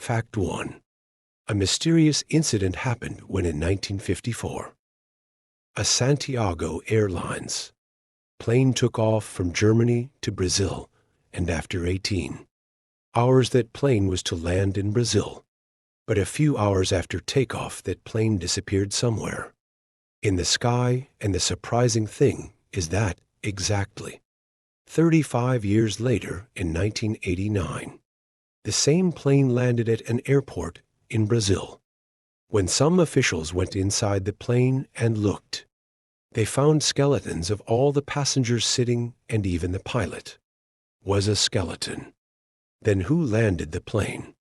Fact 1. A mysterious incident happened when in 1954, a Santiago Airlines plane took off from Germany to Brazil, and after 18 hours that plane was to land in Brazil. But a few hours after takeoff, that plane disappeared somewhere in the sky, and the surprising thing is that exactly 35 years later, in 1989, the same plane landed at an airport in Brazil. When some officials went inside the plane and looked, they found skeletons of all the passengers sitting, and even the pilot was a skeleton. Then who landed the plane?